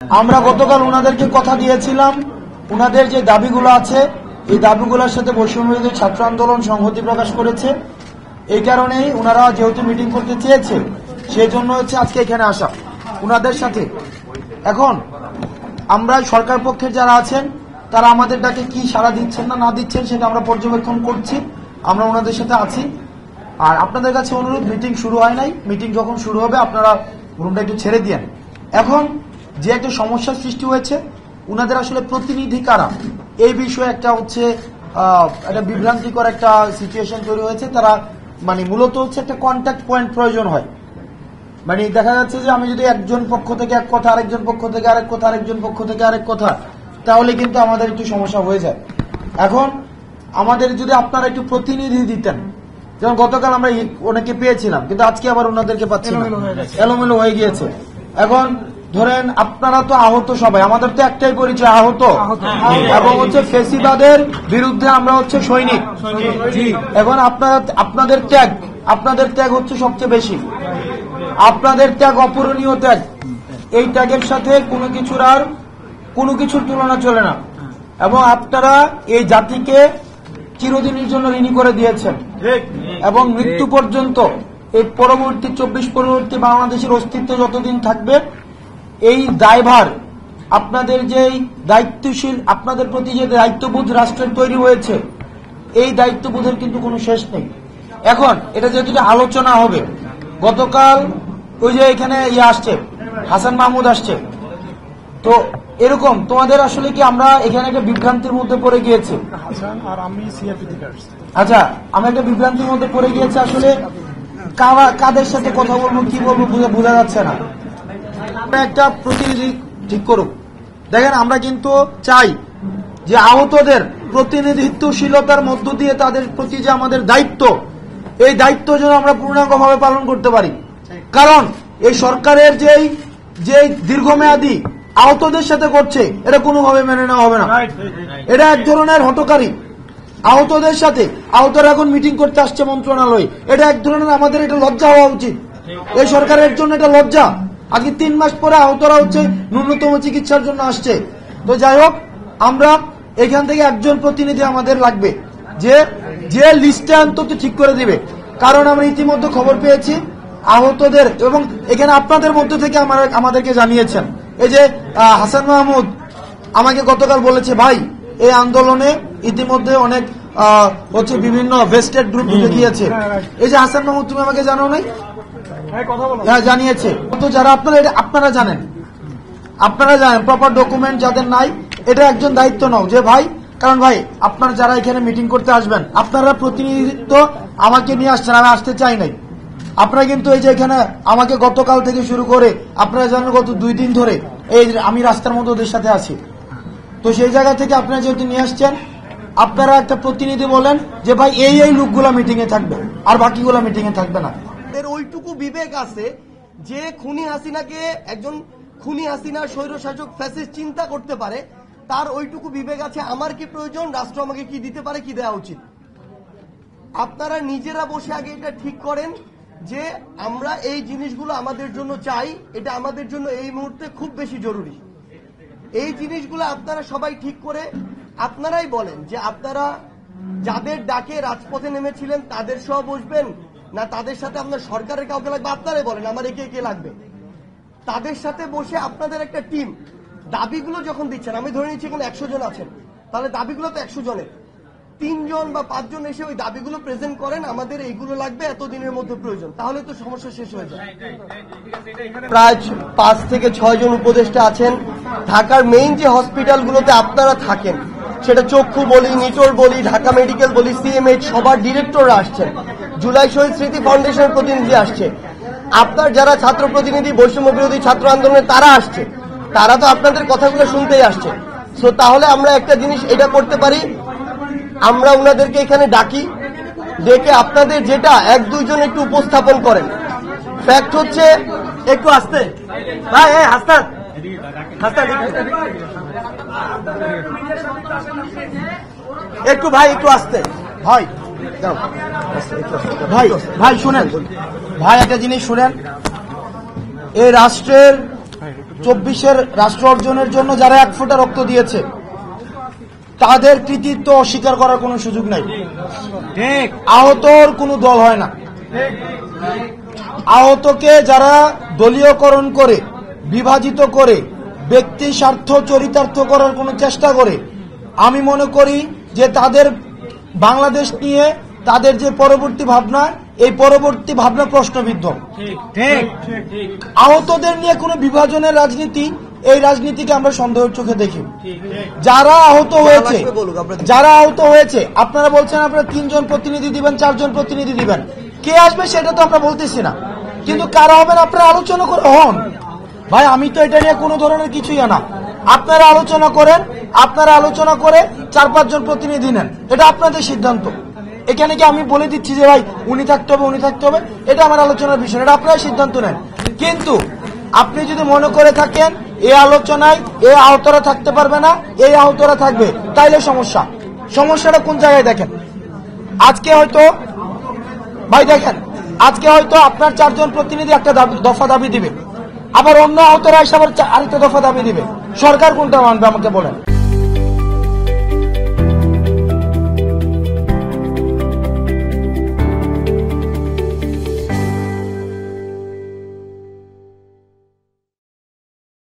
আমরা গতকাল ওনাদেরকে কথা দিয়েছিলাম, ওনাদের যে দাবিগুলো আছে এই দাবিগুলোর সাথে বৈষম্যবিরোধী ছাত্র আন্দোলন সংহতি প্রকাশ করেছে। এই কারণেই ওনারা যেহেতু মিটিং করতে চেয়েছে সেই জন্য আজকে এখানে আসা ওনাদের সাথে। এখন আমরা সরকার পক্ষের যারা আছেন তারা আমাদের ডাকে কি সাড়া দিচ্ছেন না না দিচ্ছেন সেটা আমরা পর্যবেক্ষণ করছি, আমরা ওনাদের সাথে আছি। আর আপনাদের কাছে অনুরোধ, মিটিং শুরু হয় নাই, মিটিং যখন শুরু হবে আপনারা রুমটা একটু ছেড়ে দিয়েন। এখন যে একটা সমস্যার সৃষ্টি হয়েছে, উনাদের আসলে প্রতিনিধি কারা এই বিষয়ে একটা একটা বিভ্রান্তিকর একটা সিচুয়েশন তৈরি হয়েছে। তারা মূলত একটা কন্ট্যাক্ট পয়েন্ট প্রয়োজন হয়। দেখা যাচ্ছে যে আমি যদি একজন পক্ষ থেকে এক কথা, আরেকজন পক্ষ থেকে আরেক কথা, আরেকজন পক্ষ থেকে আরেক কথা, তাহলে কিন্তু আমাদের একটু সমস্যা হয়ে যায়। এখন আমাদের যদি আপনারা একটু প্রতিনিধি দিতেন, যেমন গতকাল আমরা অনেকে পেয়েছিলাম কিন্তু আজকে আবার ওনাদেরকে পাচ্ছি না, এলোমেলো হয়ে গিয়েছে। এখন ধরেন আপনারা তো আহত সবাই, আমাদের তো একটাই পরিচয় আহত, এবং ফেসিবাদের বিরুদ্ধে আমরা সৈনিক। এখন আপনাদের ত্যাগ সবচেয়ে বেশি, আপনাদের ত্যাগ অপূরণীয় ত্যাগ। এই ত্যাগের সাথে কোনো কিছুর তুলনা চলে না, এবং আপনারা এই জাতিকে চিরদিনের জন্য ঋণী করে দিয়েছেন, এবং মৃত্যু পর্যন্ত এই পরবর্তী 24 পরবর্তী বাংলাদেশের অস্তিত্ব যতদিন থাকবে এই দায়ভার, আপনাদের যে দায়িত্বশীল, আপনাদের প্রতি যে দায়িত্ববোধ রাষ্ট্রের তৈরি হয়েছে, এই দায়িত্ববোধের কিন্তু কোনো শেষ নেই। এখন এটা যেহেতু আলোচনা হবে, গতকাল এখানে আসছে হাসান মাহমুদ আসছে, তো এরকম তোমাদের আসলে কি আমরা এখানে একটা বিভ্রান্তির মধ্যে পড়ে গিয়েছি। আচ্ছা, আমি একটা বিভ্রান্তির মধ্যে পড়ে গিয়েছি, আসলে কাদের সাথে কথা বলবো কি বলবো বোঝা যাচ্ছে না। একটা প্রতিনিধি ঠিক করুক। দেখেন, আমরা কিন্তু চাই যে আহতদের প্রতিনিধিত্বশীলতার মধ্য দিয়ে তাদের প্রতি যে আমাদের দায়িত্ব, এই দায়িত্ব যেন আমরা পূর্ণাঙ্গভাবে পালন করতে পারি। কারণ এই সরকারের যে দীর্ঘমেয়াদী আহতদের সাথে করছে, এটা কোনোভাবে মেনে নেওয়া হবে না। এটা এক ধরনের হঠকারী আহতদের সাথে। আহতরা এখন মিটিং করতে আসছে মন্ত্রণালয়ে, এটা এক ধরনের আমাদের এটা লজ্জা হওয়া উচিত। এই সরকারের জন্য এটা লজ্জা। আগে 3 মাস পরে আহতরা ন্যূনতম চিকিৎসার জন্য আসছে। তো যাই হোক, আমরা এখান থেকে একজন প্রতিনিধি আমাদের লাগবে যে লিস্টে অন্তত ঠিক করে দিবে। কারণ আমরা ইতিমধ্যে খবর পেয়েছি আহতদের, এবং এখানে আপনাদের মধ্যে থেকে আমাদেরকে জানিয়েছেন, এই যে হাসান মাহমুদ আমাকে গতকাল বলেছে, ভাই এই আন্দোলনে ইতিমধ্যে অনেক বিভিন্ন ভেস্টেড গ্রুপ ঢুকে গিয়েছে। এই যে হাসান মাহমুদ, তুমি আমাকে জানাও নাই? হ্যাঁ, জানিয়েছে। তো যারা আপনারা জানেন প্রপার ডকুমেন্ট যাদের নাই, এটা একজন দায়িত্ব নাও যে ভাই, কারণ ভাই আপনারা যারা এখানে মিটিং করতে আসবেন, আপনারা প্রতিনিধিত্ব আমাকে নিয়ে আসছেন, আমি আসতে চাই নাই। আপনারা কিন্তু এই যে এখানে আমাকে গতকাল থেকে শুরু করে আপনারা জানেন গত 2 দিন ধরে আমি রাস্তার মধ্যে ওদের সাথে আছি। তো সেই জায়গা থেকে আপনারা যেহেতু নিয়ে আসছেন, আপনারা একটা প্রতিনিধি বলেন যে ভাই এই লোকগুলা মিটিং এ থাকবে, আর বাকিগুলা মিটিং এ থাকবে না। ওইটুকু বিবেক আছে যে খুনি হাসিনাকে একজন খুনি হাসিনা স্বৈরশাসক ফ্যাসিস্ট চিন্তা করতে পারে, তার ওইটুকু বিবেক আছে আমার কি প্রয়োজন, রাষ্ট্র আমাকে কি দিতে পারে, কি দেওয়া উচিত। আপনারা নিজেরা বসে আগে এটা ঠিক করেন যে আমরা এই জিনিসগুলো আমাদের জন্য চাই, এটা আমাদের জন্য এই মুহূর্তে খুব বেশি জরুরি। এই জিনিসগুলো আপনারা সবাই ঠিক করে আপনারাই বলেন যে আপনারা যাদের ডাকে রাজপথে নেমেছিলেন তাদের সহ বসবেন, না তাদের সাথে আপনার সরকারের কাউকে লাগবে, আপনারাই বলেন আমার একে লাগবে। তাদের সাথে বসে আপনাদের একটা টিম দাবিগুলো যখন দিচ্ছেন, আমি ধরে নিচ্ছি এখানে 100 জন আছেন, তাহলে দাবিগুলো তো 100 জনের, 3 জন বা 5 জন এসে ওই দাবিগুলো প্রেজেন্ট করেন, আমাদের এইগুলো লাগবে এত দিনের মধ্যে প্রয়োজন, তাহলে তো সমস্যা শেষ হয়ে যায়। প্রায় 5 থেকে 6 জন উপদেষ্টা আছেন। ঢাকার মেইন যে হসপিটালগুলোতে আপনারা থাকেন, সেটা চক্ষু বলি, নিটোর বলি, ঢাকা মেডিকেল বলি, সিএমএইচ, সবার ডিরেক্টররা আসছেন, জুলাই শহীদ স্মৃতি ফাউন্ডেশনের প্রতিনিধি আসছে, আপনার যারা ছাত্র প্রতিনিধি বৈষম্য বিরোধী ছাত্র আন্দোলনে তারা আসছে, তারা তো আপনাদের কথাগুলো শুনতেই আসছে। সো তাহলে আমরা একটা জিনিস এটা করতে পারি, আমরা ওনাদেরকে এখানে ডাকি, ডেকে আপনাদের যেটা 1-2 জন একটু উপস্থাপন করেন। ফ্যাক্ট হচ্ছে, একটু আসতে ভাই, হাসতান একটু ভাই, একটু আসতে ভাই, ভাই শুনেন, ভাই একটা জিনিস শুনেন, এই রাষ্ট্রের 24-এর রাষ্ট্র অর্জনের জন্য যারা 1 ফোঁটা রক্ত দিয়েছে তাদের কৃতিত্ব অস্বীকার করার কোনো সুযোগ নাই। আহতর কোনো দল হয় না। আহতকে যারা দলীয়করণ করে, বিভাজিত করে, ব্যক্তি স্বার্থ চরিতার্থ করার কোনো চেষ্টা করে, আমি মনে করি যে তাদের বাংলাদেশ নিয়ে তাদের যে পরবর্তী ভাবনা, এই পরবর্তী ভাবনা প্রশ্নবিদ্ধ। আহতদের নিয়ে কোনো বিভাজনের রাজনীতি, এই রাজনীতিকে আমরা সন্দেহের চোখে দেখি। যারা আহত হয়েছে আপনারা বলছেন আপনারা 3 জন প্রতিনিধি দিবেন, 4 জন প্রতিনিধি দিবেন, কে আসবে সেটা তো আমরা বলতেছি না, কিন্তু কারা হবেন আপনারা আলোচনা করে হন। ভাই আমি তো এটা নিয়ে কোনো ধরনের কিছুই না। আপনারা আলোচনা করেন, আপনারা আলোচনা করে 4-5 জন প্রতিনিধি নেন, এটা আপনাদের সিদ্ধান্ত। এখানে কি আমি বলে দিচ্ছি যে ভাই উনি থাকতে হবে, উনি থাকতে হবে, এটা আমার আলোচনার বিষয়, এটা আপনারা সিদ্ধান্ত নেন। কিন্তু আপনি যদি মনে করে থাকেন এই আলোচনায় এই আহতরা থাকতে পারবে না, এই আহতরা থাকবে, তাইলে সমস্যাটা কোন জায়গায় দেখেন। আজকে হয়তো ভাই দেখেন, আজকে হয়তো আপনার 4 জন প্রতিনিধি একটা দফা দাবি দিবে, আবার অন্য আহতরা এসে আবার আরেকটা দফা দাবি দিবে। সরকার কোনটা মানবে আমাকে বলেন?